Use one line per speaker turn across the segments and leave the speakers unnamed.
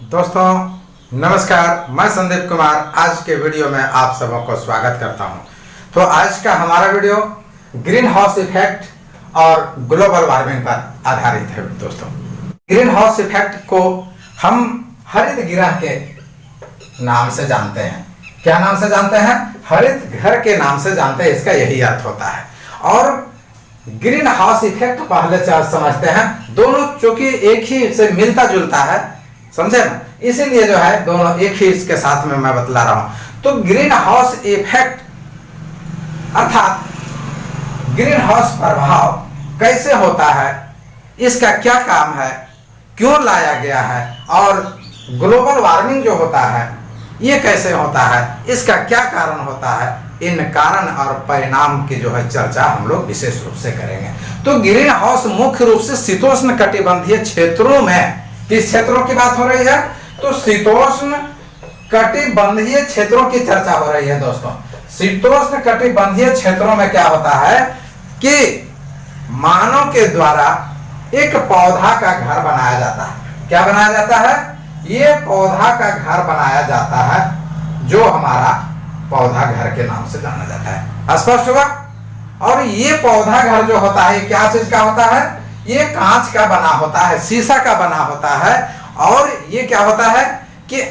दोस्तों नमस्कार, मैं संदीप कुमार आज के वीडियो में आप सबों को स्वागत करता हूं। तो आज का हमारा वीडियो ग्रीन हाउस इफेक्ट और ग्लोबल वार्मिंग पर आधारित है। दोस्तों, ग्रीन हाउस इफेक्ट को हम हरित गृह के नाम से जानते हैं। क्या नाम से जानते हैं? हरित घर के नाम से जानते हैं। इसका यही अर्थ होता है। और ग्रीन हाउस इफेक्ट पहले समझते हैं, दोनों चूंकि एक ही से मिलता जुलता है, समझे ना, इसीलिए जो है दोनों एक ही इसके साथ में मैं बतला रहा हूं। तो ग्रीन हाउस इफेक्ट अर्थात ग्रीन हाउस प्रभाव कैसे होता है, इसका क्या काम है, क्यों लाया गया है, और ग्लोबल वार्मिंग जो होता है ये कैसे होता है, इसका क्या कारण होता है, इन कारण और परिणाम की जो है चर्चा हम लोग विशेष रूप से करेंगे। तो ग्रीन हाउस मुख्य रूप से शीतोष्ण कटिबंधीय क्षेत्रों में, किस क्षेत्रों की बात हो रही है? तो शीतोष्ण कटिबंधीय क्षेत्रों की चर्चा हो रही है। दोस्तों, शीतोष्ण कटिबंधीय क्षेत्रों में क्या होता है कि मानव के द्वारा एक पौधा का घर बनाया जाता है। क्या बनाया जाता है? ये पौधा का घर बनाया जाता है, जो हमारा पौधा घर के नाम से जाना जाता है। स्पष्ट हुआ? और ये पौधा घर जो होता है क्या चीज का होता है? ये कांच का बना होता है, शीशा का बना होता है। और ये क्या होता है कि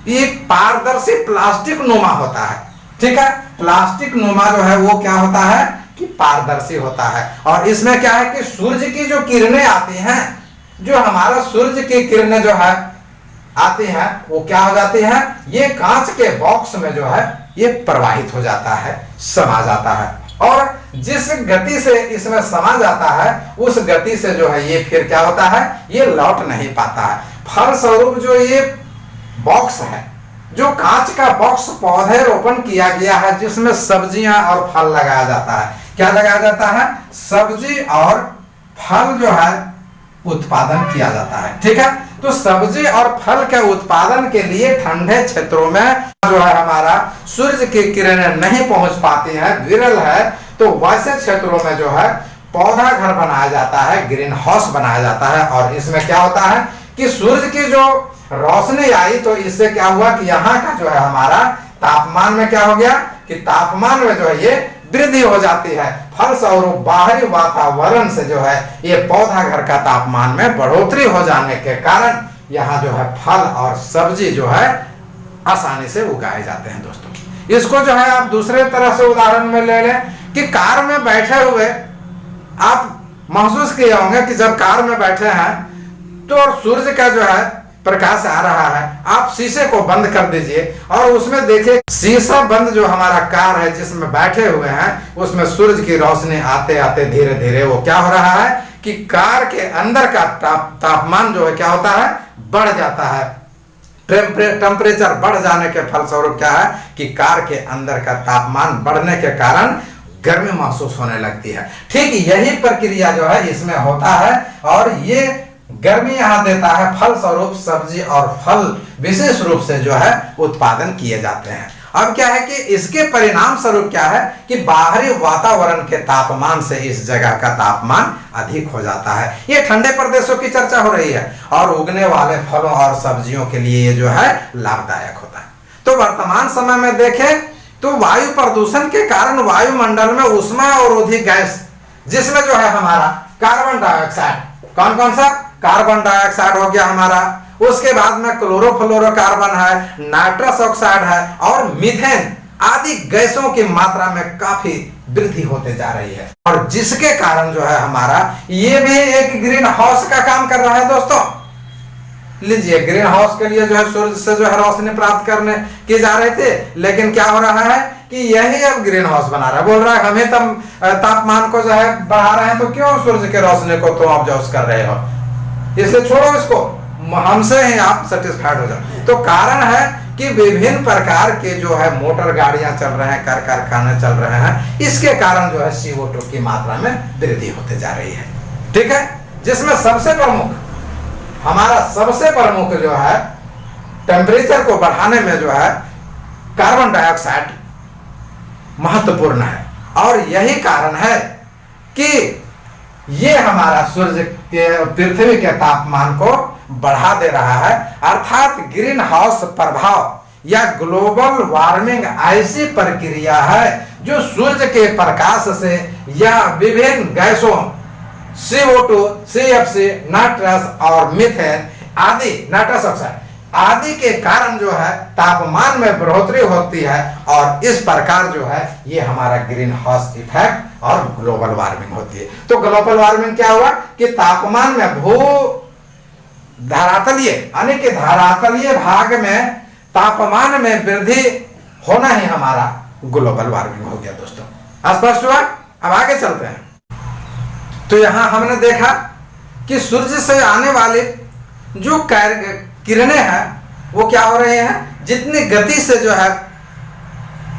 ये पारदर्शी प्लास्टिक नुमा होता है। ठीक है, प्लास्टिक नुमा जो है वो क्या होता है कि पारदर्शी होता है। और इसमें क्या है कि सूर्य की जो किरणें आती हैं, जो हमारा सूर्य की किरणें जो है आती हैं, वो क्या हो जाती है, ये कांच के बॉक्स में जो है ये प्रवाहित हो जाता है, समा जाता है। और जिस गति से इसमें समा जाता है उस गति से जो है ये फिर क्या होता है, ये लौट नहीं पाता है। फलस्वरूप जो ये बॉक्स है, जो कांच का बॉक्स पौधे रोपण किया गया है, जिसमें सब्जियां और फल लगाया जाता है। क्या लगाया जाता है? सब्जी और फल जो है उत्पादन किया जाता है। ठीक है, तो सब्जी और फल के उत्पादन के लिए ठंडे क्षेत्रों में जो है हमारा सूर्य की किरणें नहीं पहुंच पाती हैं, विरल है, तो वैसे क्षेत्रों में जो है पौधा घर बनाया जाता है, ग्रीन हाउस बनाया जाता है। और इसमें क्या होता है कि सूर्य की जो रोशनी आई तो इससे क्या हुआ कि यहाँ का जो है हमारा तापमान में क्या हो गया कि तापमान में जो है ये वृद्धि हो जाती है। फलस्वरूप बाहरी वातावरण से जो है ये पौधा घर का तापमान में बढ़ोतरी हो जाने के कारण यहाँ जो है फल और सब्जी जो है आसानी से उगाए जाते हैं। दोस्तों, इसको जो है आप दूसरे तरह से उदाहरण में ले लें कि कार में बैठे हुए आप महसूस किए होंगे कि जब कार में बैठे हैं तो सूर्य का जो है प्रकाश आ रहा है, आप शीशे को बंद कर दीजिए और उसमें देखिए शीशा बंद जो हमारा कार है जिसमें बैठे हुए हैं, उसमें सूरज की रोशनी आते आते धीरे धीरे वो क्या हो रहा है कि कार के अंदर का तापमान जो है क्या होता है, बढ़ जाता है। टेम्परेचर बढ़ जाने के फलस्वरूप क्या है कि कार के अंदर का तापमान बढ़ने के कारण गर्मी महसूस होने लगती है। ठीक यही प्रक्रिया जो है इसमें होता है और ये गर्मी यहाँ देता है। फलस्वरूप सब्जी और फल विशेष रूप से जो है उत्पादन किए जाते हैं। अब क्या है कि इसके परिणाम स्वरूप क्या है कि बाहरी वातावरण के तापमान से इस जगह का तापमान अधिक हो जाता है। ये ठंडे प्रदेशों की चर्चा हो रही है और उगने वाले फलों और सब्जियों के लिए ये जो है लाभदायक होता है। तो वर्तमान समय में देखें तो वायु प्रदूषण के कारण वायुमंडल में ऊष्मा अवरोधी गैस, जिसमें जो है हमारा कार्बन डाइऑक्साइड, कौन कौन सा? कार्बन डाइऑक्साइड हो गया हमारा, उसके बाद में क्लोरोफ्लोरोकार्बन है, नाइट्रस ऑक्साइड है और मीथेन आदि गैसों की मात्रा में काफी वृद्धि होते जा रही है। और जिसके कारण जो है हमारा ये भी एक ग्रीन हाउस का काम कर रहा है। दोस्तों लीजिए, ग्रीन हाउस के लिए जो है सूर्य से जो है रोशनी प्राप्त करने की जा रहे थे, लेकिन क्या हो रहा है कि यही अब ग्रीन हाउस बना रहा है, बोल रहा है हमें तापमान को जो है बढ़ा रहे हैं, तो क्यों सूर्य की रोशनी को तुम ऑब्जर्व कर रहे हो, इसलिए छोड़ो इसको, हमसे ही आप सेटिस्फाइड हो जाओ। तो कारण है कि विभिन्न प्रकार के जो है मोटर गाड़ियां चल रहे हैं, कारखाने चल रहे हैं, इसके कारण जो है CO2 की मात्रा में वृद्धि होते जा रही है। ठीक है, जिसमें सबसे प्रमुख जो है टेम्परेचर को बढ़ाने में जो है कार्बन डाइऑक्साइड महत्वपूर्ण है। और यही कारण है कि ये हमारा सूर्य के पृथ्वी के तापमान को बढ़ा दे रहा है। अर्थात ग्रीन हाउस प्रभाव या ग्लोबल वार्मिंग ऐसी प्रक्रिया है जो सूर्य के प्रकाश से या विभिन्न गैसों CO2, CFC, नाइट्रस और मीथेन आदि, नाइट्रस ऑक्साइड आदि के कारण जो है तापमान में बढ़ोतरी होती है, और इस प्रकार जो है ये हमारा ग्रीन हाउस इफेक्ट और ग्लोबल वार्मिंग होती है। तो ग्लोबल वार्मिंग क्या हुआ कि तापमान में भू धरातलीय यानी कि धरातलीय भाग में तापमान में वृद्धि होना ही हमारा ग्लोबल वार्मिंग हो गया। दोस्तों स्पष्ट हुआ? अब आगे चलते हैं। तो यहां हमने देखा कि सूर्य से आने वाले जो किरणें हैं वो क्या हो रहे हैं, जितनी गति से जो है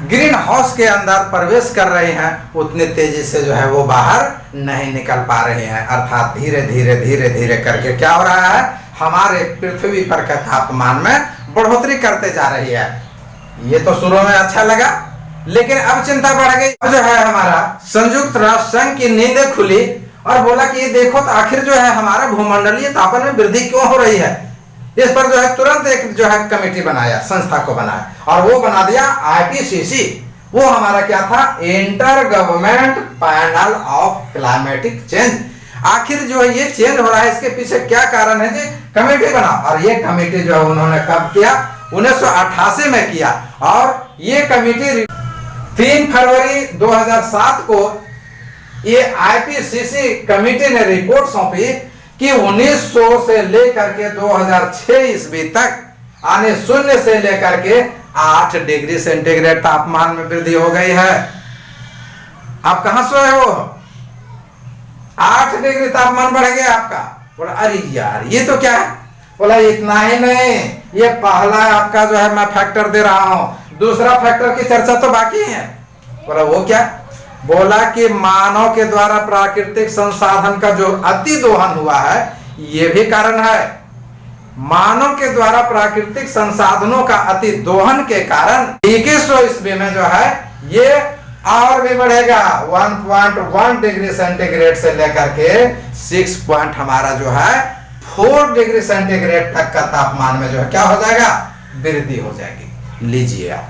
ग्रीन हाउस के अंदर प्रवेश कर रहे हैं उतनी तेजी से जो है वो बाहर नहीं निकल पा रहे हैं। अर्थात धीरे धीरे धीरे धीरे करके क्या हो रहा है, हमारे पृथ्वी पर का तापमान में बढ़ोतरी करते जा रही है। ये तो शुरू में अच्छा लगा, लेकिन अब चिंता बढ़ गई। जो है हमारा संयुक्त राष्ट्र संघ की नींदें खुली और बोला कि ये देखो तो आखिर जो है हमारा भूमंडलीय तापमान में वृद्धि क्यों हो रही है। इस पर जो है तुरंत एक जो है कमेटी बनाया, संस्था को बनाया, और वो बना दिया IPCC। वो हमारा क्या था, inter government panel of climatic change. आखिर जो है ये चेंज हो रहा है, इसके पीछे क्या कारण है जी, कमेटी बना। और ये कमेटी जो है उन्होंने कब किया, 1988 में किया। और ये कमेटी 3 फरवरी 2007 को ये IPCC कमेटी ने रिपोर्ट सौंपी कि 1900 से लेकर के 2006 ईस्वी तक आने शून्य से लेकर के 8 डिग्री सेंटीग्रेड तापमान में वृद्धि हो गई है। आप कहां सोए हो, 8 डिग्री तापमान बढ़ गया आपका। बोला अरे यार ये तो क्या है, बोला इतना ही नहीं, ये पहला आपका जो है मैं फैक्टर दे रहा हूं, दूसरा फैक्टर की चर्चा तो बाकी है। बोला वो क्या, बोला कि मानव के द्वारा प्राकृतिक संसाधन का जो अति दोहन हुआ है ये भी कारण है। मानव के द्वारा प्राकृतिक संसाधनों का अति दोहन के कारण 2100 ईस्वी में जो है ये और भी बढ़ेगा, 1.1 डिग्री सेंटीग्रेड से लेकर के 6 पॉइंट हमारा जो है 4 डिग्री सेंटीग्रेड तक का तापमान में जो है क्या हो जाएगा, वृद्धि हो जाएगी। लीजिए आप,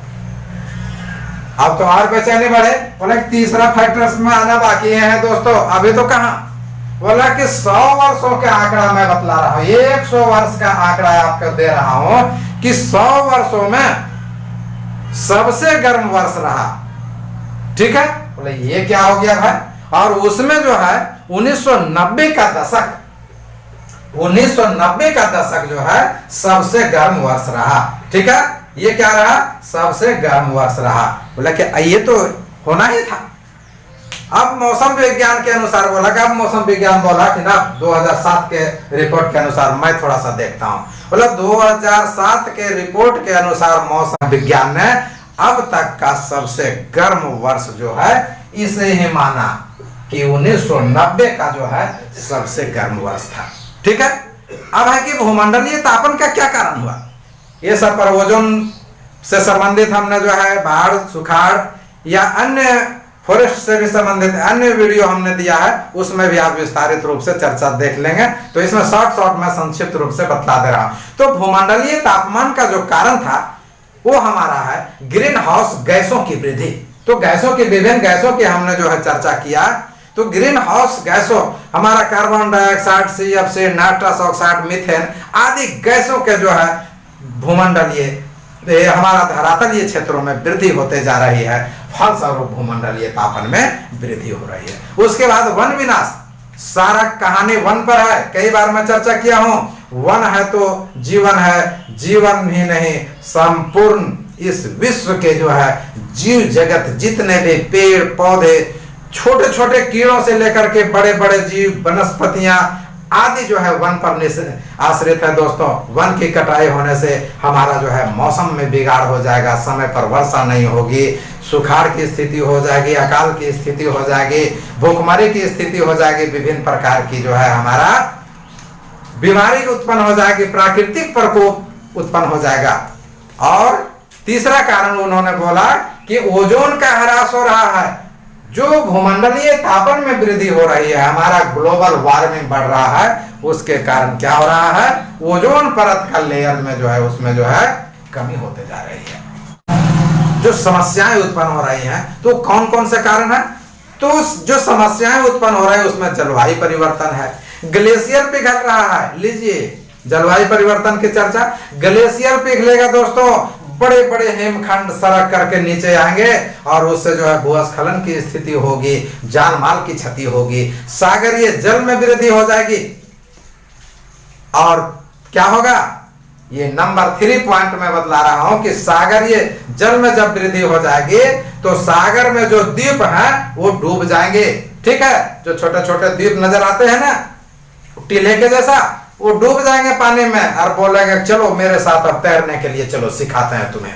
अब तो और बेचैनी बढ़े। बोला तीसरा फैक्टर्स में आना बाकी है दोस्तों, अभी तो कहां। बोला कि 100 वर्षों के आंकड़ा मैं बतला रहा हूं, 100 वर्ष का आंकड़ा आपको दे रहा हूं कि 100 वर्षों में सबसे गर्म वर्ष रहा। ठीक है, बोले ये क्या हो गया भाई। और उसमें जो है 1990 का दशक, 1990 का दशक जो है सबसे गर्म वर्ष रहा। ठीक है, ये क्या रहा, सबसे गर्म वर्ष रहा। बोला कि ये तो होना ही था। अब मौसम विज्ञान के अनुसार बोला कि अब मौसम विज्ञान बोला कि ना 2007 के रिपोर्ट के अनुसार, मैं थोड़ा सा देखता हूं। बोला 2007 के रिपोर्ट के अनुसार मौसम विज्ञान ने अब तक का सबसे गर्म वर्ष जो है इसे ही माना कि 1990 का जो है सबसे गर्म वर्ष था। ठीक है, अब है कि भूमंडलीय तापन का क्या कारण हुआ, ये सब पर ओजोन से संबंधित हमने जो है बाढ़, सुखाड़ या अन्य फॉरेस्ट से भी संबंधित अन्य वीडियो हमने दिया है, उसमें भी आप विस्तारित रूप से चर्चा देख लेंगे। तो इसमें शॉर्ट में संक्षिप्त रूप से बतला दे रहा हूं। तो भूमंडलीय तापमान का जो कारण था वो हमारा है ग्रीन हाउस गैसों की वृद्धि। तो गैसों की, विभिन्न गैसों की हमने जो है चर्चा किया। तो ग्रीन हाउस गैसों हमारा carbon dioxide, CFC, nitrous oxide, methane आदि गैसों के जो है भूमंडलीय हमारा धरातलीय क्षेत्रों में वृद्धि होते जा रही है, फलस्वरूप भूमंडलीय तापन में वृद्धि हो रही है। उसके बाद वन विनाश, सारा कहानी वन पर है, कई बार मैं चर्चा किया हूं। वन है तो जीवन है, जीवन ही नहीं संपूर्ण इस विश्व के जो है जीव जगत, जितने भी पेड़ पौधे, छोटे छोटे कीड़ों से लेकर के बड़े बड़े जीव, वनस्पतियां आदि जो है वन पर आश्रित है। दोस्तों, वन की कटाई होने से हमारा जो है मौसम में बिगाड़ हो जाएगा, समय पर वर्षा नहीं होगी, सुखाड़ की स्थिति हो जाएगी, अकाल की स्थिति हो जाएगी, भूखमरी की स्थिति हो जाएगी, विभिन्न प्रकार की जो है हमारा बीमारी उत्पन्न हो जाएगी, प्राकृतिक प्रकोप उत्पन्न हो जाएगा। और तीसरा कारण उन्होंने बोला कि ओजोन का ह्रास हो रहा है। जो भूमंडलीय तापन में वृद्धि हो रही है, हमारा ग्लोबल वार्मिंग बढ़ रहा है, उसके कारण क्या हो रहा है, ओजोन परत का लेयर में जो है उसमें जो है कमी होते जा रही है। जो समस्याएं उत्पन्न हो रही हैं, तो कौन कौन से कारण है? तो जो समस्याएं उत्पन्न हो रही है उसमें जलवायु परिवर्तन है, ग्लेशियर पिघल रहा है। लीजिए जलवायु परिवर्तन की चर्चा, ग्लेशियर पिघलेगा दोस्तों, बड़े बड़े हिमखंड सरक करके नीचे आएंगे और उससे जो है भूस्खलन की स्थिति होगी, जान माल की क्षति होगी, सागरीय जल में वृद्धि हो जाएगी। और क्या होगा, ये नंबर 3 पॉइंट में बतला रहा हूं कि सागरीय जल में जब वृद्धि हो जाएगी तो सागर में जो द्वीप हैं वो डूब जाएंगे। ठीक है, जो छोटे छोटे द्वीप नजर आते हैं ना टीले के जैसा, वो डूब जाएंगे पानी में और बोलेंगे चलो मेरे साथ अब तैरने के लिए, चलो सिखाते हैं तुम्हें।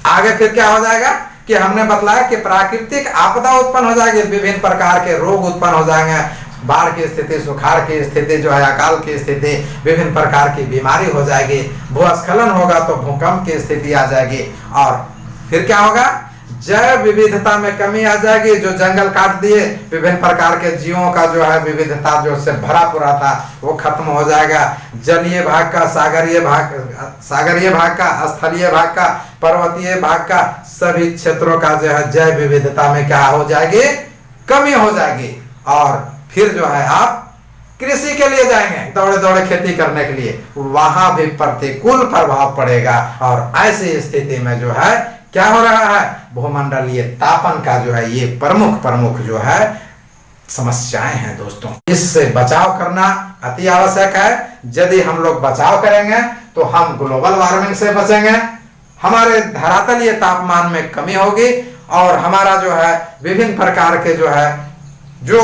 आगे फिर क्या हो जाएगा कि हमने बतलाया कि प्राकृतिक आपदा उत्पन्न हो जाएगी, विभिन्न प्रकार के रोग उत्पन्न हो जाएंगे, बाढ़ की स्थिति, सुखाड़ की स्थिति, जो है अकाल की स्थिति, विभिन्न प्रकार की बीमारी हो जाएगी, भूस्खलन होगा तो भूकंप की स्थिति आ जाएगी। और फिर क्या होगा, जैव विविधता में कमी आ जाएगी। जो जंगल काट दिए, विभिन्न प्रकार के जीवों का जो है विविधता जो से भरा पूरा था वो खत्म हो जाएगा। जलीय भाग का, सागरीय भाग का, स्थलीय भाग का, पर्वतीय भाग का, सभी क्षेत्रों का जो है जैव विविधता में क्या हो जाएगी, कमी हो जाएगी। और फिर जो है आप कृषि के लिए जाएंगे, दौड़े दौड़े खेती करने के लिए, वहां भी प्रतिकूल प्रभाव पड़ेगा। और ऐसी स्थिति में जो है क्या हो रहा है, भूमंडलीय तापन का जो है ये प्रमुख जो है समस्याएं हैं दोस्तों। इससे बचाव करना अति आवश्यक है। यदि हम लोग बचाव करेंगे तो हम ग्लोबल वार्मिंग से बचेंगे, हमारे धरातलीय तापमान में कमी होगी और हमारा जो है विभिन्न प्रकार के जो है जो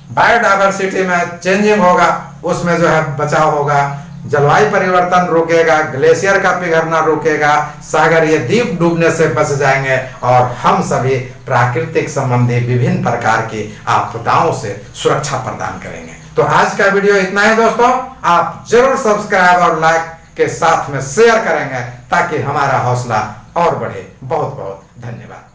बायोडायवर्सिटी में चेंजिंग होगा उसमें जो है बचाव होगा, जलवायु परिवर्तन रुकेगा, ग्लेशियर का पिघलना रुकेगा, सागरीय द्वीप डूबने से बच जाएंगे और हम सभी प्राकृतिक संबंधी विभिन्न प्रकार की आपदाओं से सुरक्षा प्रदान करेंगे। तो आज का वीडियो इतना है दोस्तों, आप जरूर सब्सक्राइब और लाइक के साथ में शेयर करेंगे ताकि हमारा हौसला और बढ़े। बहुत बहुत धन्यवाद।